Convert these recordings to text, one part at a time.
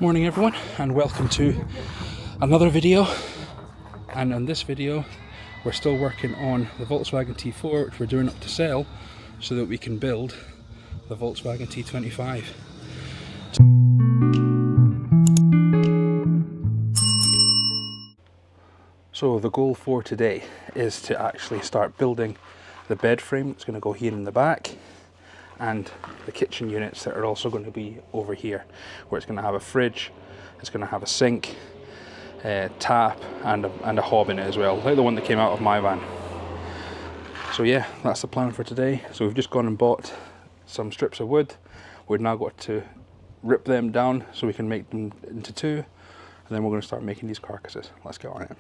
Morning everyone, and welcome to another video. And on this video we're still working on the Volkswagen T4, which we're doing up to sell so that we can build the Volkswagen T25. So the goal for today is to actually start building the bed frame that's going to go here in the back, and the kitchen units that are also going to be over here, where it's going to have a fridge, it's going to have a sink, tap, and a hob in it as well, like the one that came out of my van. So yeah, that's the plan for today. So we've just gone and bought some strips of wood. We've now got to rip them down so we can make them into two, and then we're going to start making these carcasses. Let's get on it.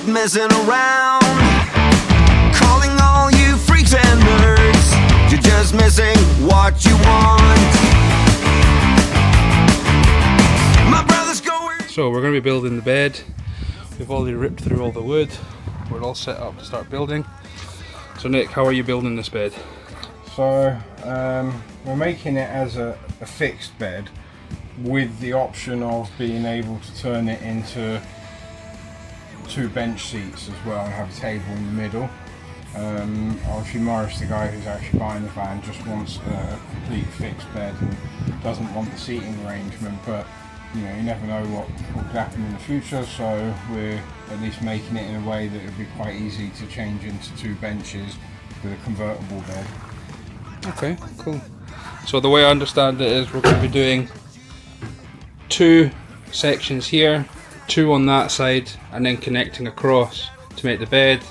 Messing around, calling all you freaks and nerds. You're just missing what you want. My brother's going. So we're going to be building the bed. We've already ripped through all the wood. We're all set up to start building. So Nick, how are you building this bed? So we're making it as a fixed bed with the option of being able to turn it into two bench seats as well and have a table in the middle. Obviously Morris, the guy who's actually buying the van, just wants a complete fixed bed and doesn't want the seating arrangement, but you know, you never know what could happen in the future, so we're at least making it in a way that it would be quite easy to change into two benches with a convertible bed. Okay, cool. So the way I understand it is we're going to be doing two sections here, two on that side, and then connecting across to make the bed.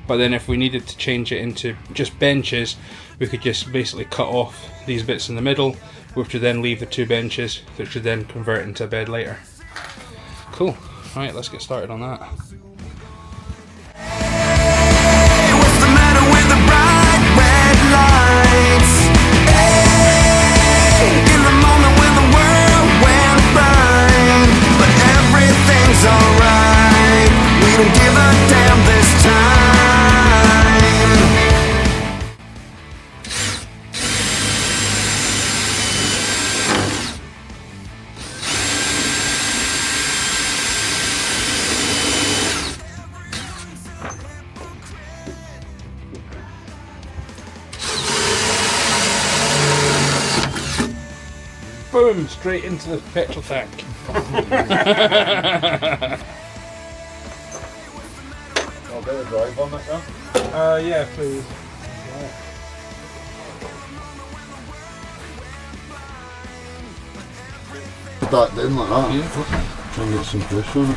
But then if we needed to change it into just benches, we could just basically cut off these bits in the middle, which would then leave the two benches, which would then convert into a bed later. Cool. Alright, let's get started on that. Hey, what's the matter with the bright red lights? Hey, in the moment when the world went blind, but everything's alright. We don't give a damn this time. Boom! Straight into the petrol tank. A bit of drive on that one? Yeah, please. Back down like that. Yeah. Try and get some pressure on it.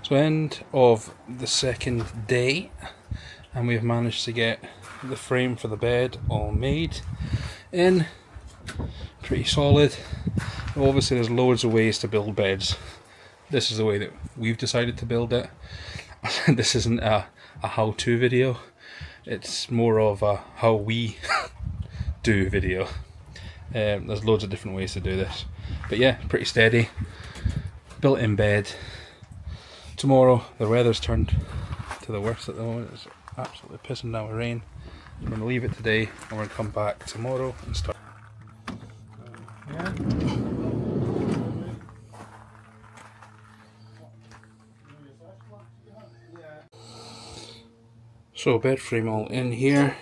So end of the second day, and we've managed to get the frame for the bed all made in, pretty solid. Obviously there's loads of ways to build beds. This is the way that we've decided to build it. This isn't a how-to video, it's more of a how we do video. There's loads of different ways to do this, but yeah, pretty steady, built-in bed. Tomorrow the weather's turned to the worst at the moment. It's absolutely pissing down with rain. I'm going to leave it today and we're going to come back tomorrow and start. So bed frame all in here.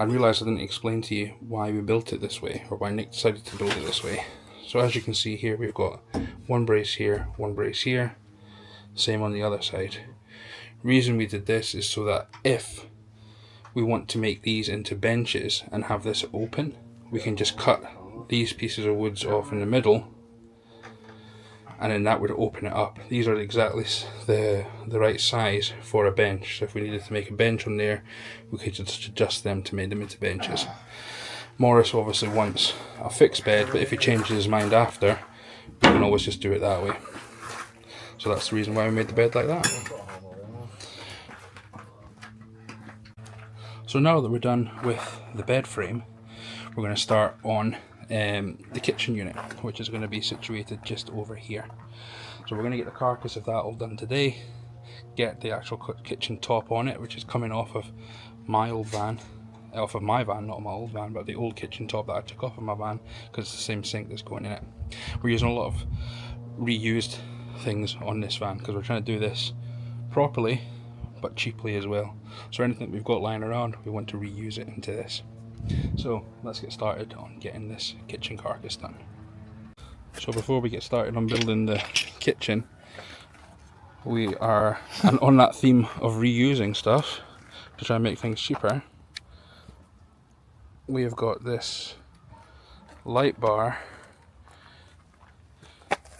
I realised I didn't explain to you why we built it this way, or why Nick decided to build it this way. So as you can see here, we've got one brace here, one brace here, same on the other side. Reason we did this is so that if we want to make these into benches and have this open, we can just cut these pieces of woods off in the middle, and then that would open it up. These are exactly the right size for a bench, so if we needed to make a bench on there, we could just adjust them to make them into benches. Morris obviously wants a fixed bed, but if he changes his mind after, we can always just do it that way. So that's the reason why we made the bed like that. So now that we're done with the bed frame, we're going to start on the kitchen unit, which is going to be situated just over here. So we're going to get the carcass of that all done today, get the actual kitchen top on it, which is coming off of my old van, off of my van, not my old van, but the old kitchen top that I took off of my van, because it's the same sink that's going in it. We're using a lot of reused things on this van because we're trying to do this properly but cheaply as well. So anything we've got lying around, we want to reuse it into this. So let's get started on getting this kitchen carcass done. So before we get started on building the kitchen, we are, and on that theme of reusing stuff to try and make things cheaper, we have got this light bar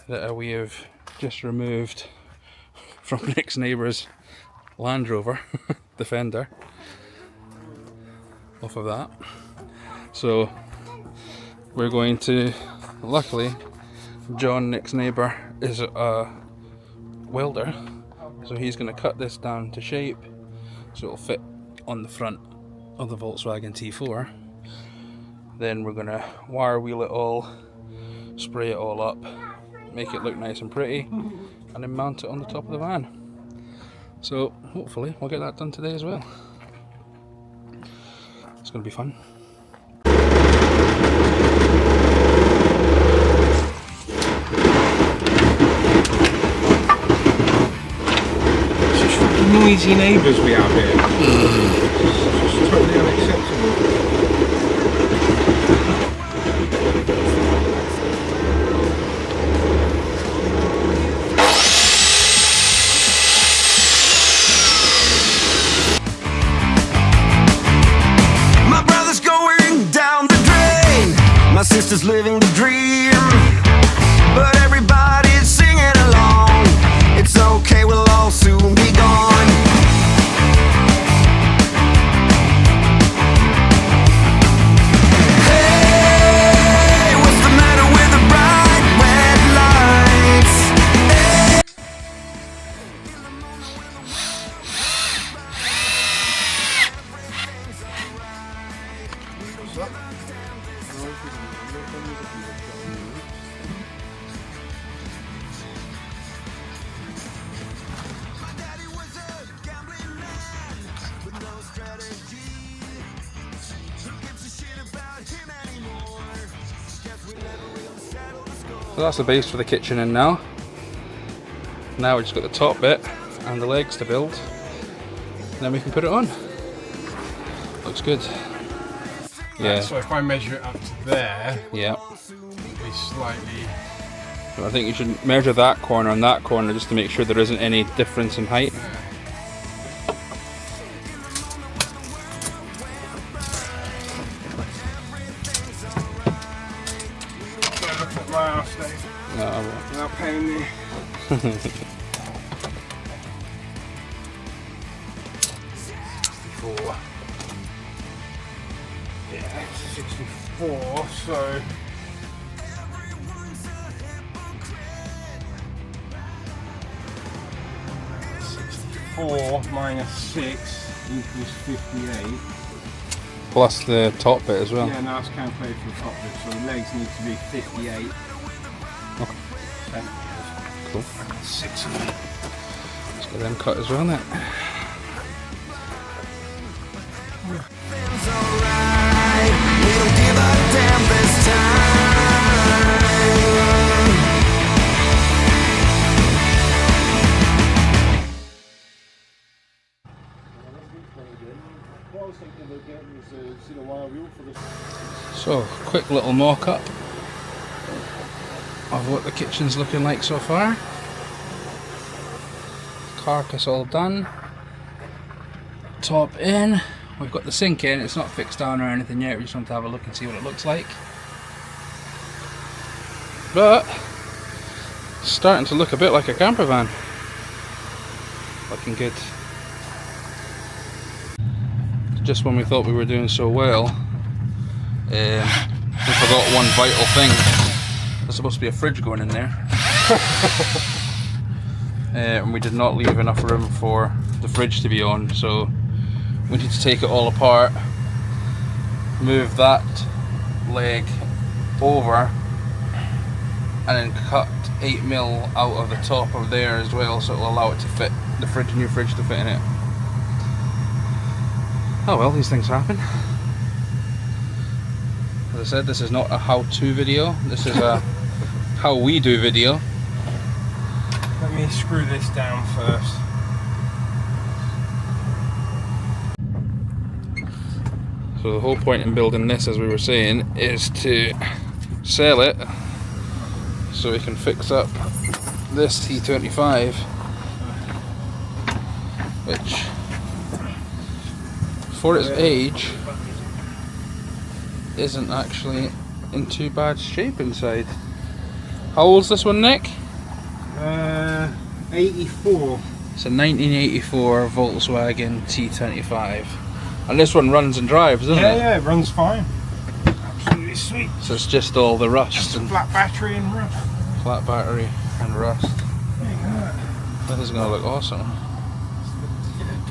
that we have just removed from Nick's neighbour's Land Rover Defender off of that. So we're going to, luckily John, Nick's neighbour, is a welder, so he's going to cut this down to shape so it'll fit on the front of the Volkswagen T4. Then we're going to wire wheel it all, spray it all up, make it look nice and pretty, and then mount it on the top of the van. So hopefully we'll get that done today as well. It's going to be fun. Such noisy neighbours we have here. It's totally unacceptable. My brother's going down the drain. My sister's living the dream. But everybody's singing along. It's okay, we'll all soon be gone. Hey, what's the matter with the bright red lights? So that's the base for the kitchen in now. Now we've just got the top bit and the legs to build. And then we can put it on. Looks good. Yeah. So if I measure it up to there, Yeah. it's slightly. So I think you should measure that corner and that corner just to make sure there isn't any difference in height. Look at my house, Dave. No, I won't. Without paying me. 64. Yeah, 64, so 84 minus 6 equals 58. Plus the top bit as well. Yeah, now it's calculated for the top bit, so the legs need to be 58. Okay. Cool. 6 of them. Let's get them cut as well then. Everything's alright. We don't give a damn this time. What I was thinking about getting was see the wire wheel for the. So, quick little mock-up of what the kitchen's looking like so far. Carcass all done. Top in. We've got the sink in. It's not fixed down or anything yet. We just want to have a look and see what it looks like. But it's starting to look a bit like a camper van. Looking good. Just when we thought we were doing so well, we forgot one vital thing. There's supposed to be a fridge going in there. And we did not leave enough room for the fridge to be on, so we need to take it all apart, move that leg over, and then cut 8mm out of the top of there as well, so it will allow it to fit the fridge, new fridge to fit in it. Oh well, these things happen. As I said, this is not a how-to video, this is a how we do video. Let me screw this down first. So the whole point in building this, as we were saying, is to sell it so we can fix up this T25, which for its age isn't actually in too bad shape inside. How old's this one, Nick? 84. It's a 1984 Volkswagen T25. And this one runs and drives, doesn't it? Yeah, it runs fine. Absolutely sweet. So it's just all the rust. Just a and flat battery and rust. flat battery and rust. There you go. This is going to look awesome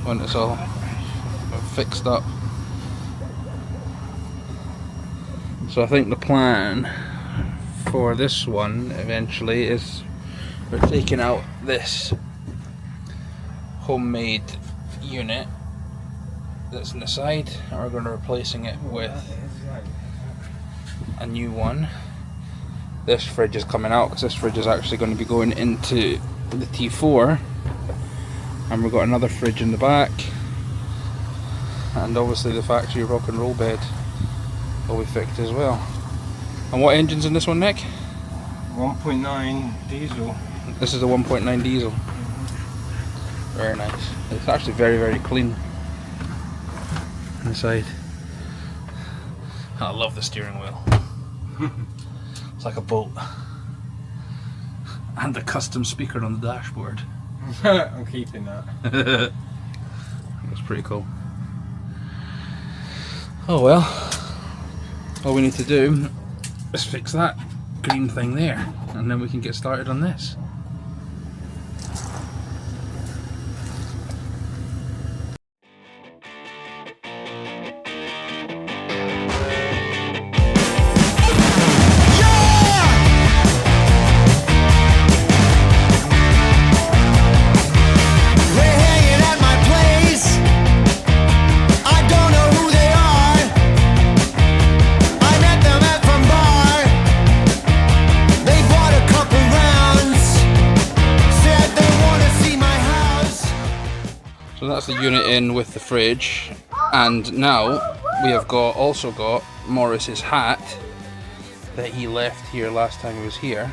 when it's all fixed up. So I think the plan for this one eventually is we're taking out this homemade unit that's in the side and we're going to replacing it with a new one. This fridge is coming out because this fridge is actually going to be going into the T4, and we've got another fridge in the back, and obviously the factory rock and roll bed will be fixed as well. And what engine's in this one, Nick? 1.9 diesel. This is a 1.9 diesel. Very nice. It's actually very, very clean inside. I love the steering wheel. It's like a boat. And the custom speaker on the dashboard. I'm keeping that. That's pretty cool. Oh well. All we need to do is fix that green thing there, and then we can get started on this. So that's the unit in with the fridge, and now we have also got Morris's hat that he left here last time he was here.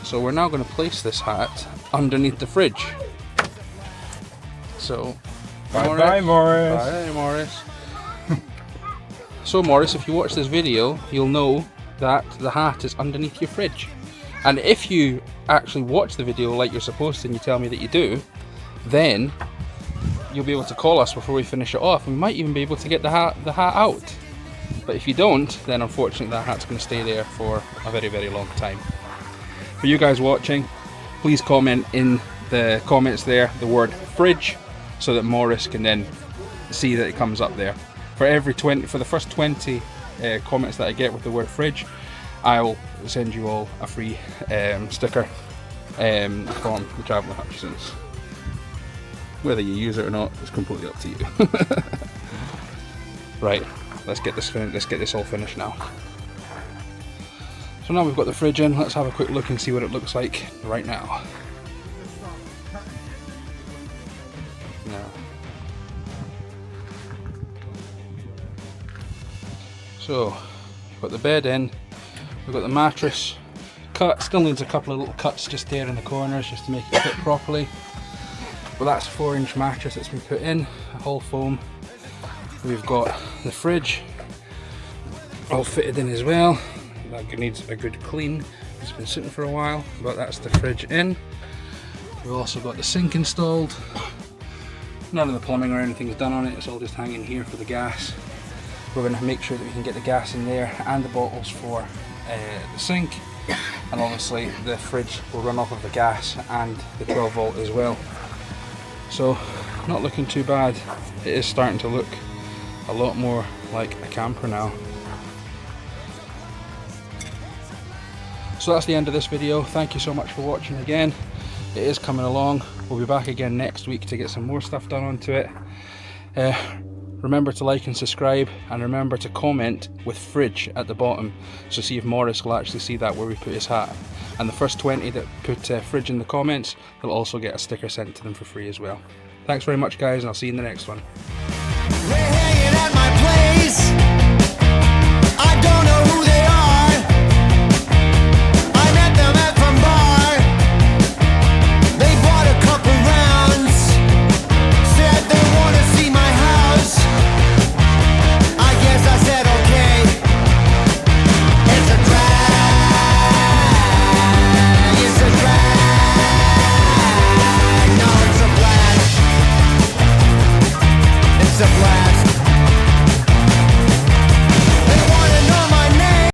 So we're now going to place this hat underneath the fridge. So Bye Morris. Bye Morris. So Morris, if you watch this video, you'll know that the hat is underneath your fridge. And if you actually watch the video like you're supposed to and you tell me that you do, then you'll be able to call us before we finish it off. We might even be able to get the hat out. But if you don't, then unfortunately that hat's going to stay there for a very, very long time. For you guys watching, please comment in the comments there the word fridge so that Morris can then see that it comes up there. For the first 20 comments that I get with the word fridge, I'll send you all a free sticker from the Travelling Hutchinsons. Whether you use it or not, it's completely up to you. Right, let's get this all finished now. So now we've got the fridge in, let's have a quick look and see what it looks like right now. So, we've got the bed in, we've got the mattress cut, still needs a couple of little cuts just there in the corners just to make it fit properly. But that's a 4-inch mattress that's been put in, a whole foam. We've got the fridge all fitted in as well. That needs a good clean, it's been sitting for a while, but that's the fridge in. We've also got the sink installed. None of the plumbing or anything's done on it, it's all just hanging here for the gas. We're going to make sure that we can get the gas in there and the bottles for the sink, and obviously the fridge will run off of the gas and the 12 volt as well. So not looking too bad. It is starting to look a lot more like a camper now. So that's the end of this video. Thank you so much for watching again. It is coming along. We'll be back again next week to get some more stuff done onto it. Remember to like and subscribe, and remember to comment with fridge at the bottom, so see if Morris will actually see that where we put his hat. And the first 20 that put fridge in the comments, they'll also get a sticker sent to them for free as well. Thanks very much guys, and I'll see you in the next one.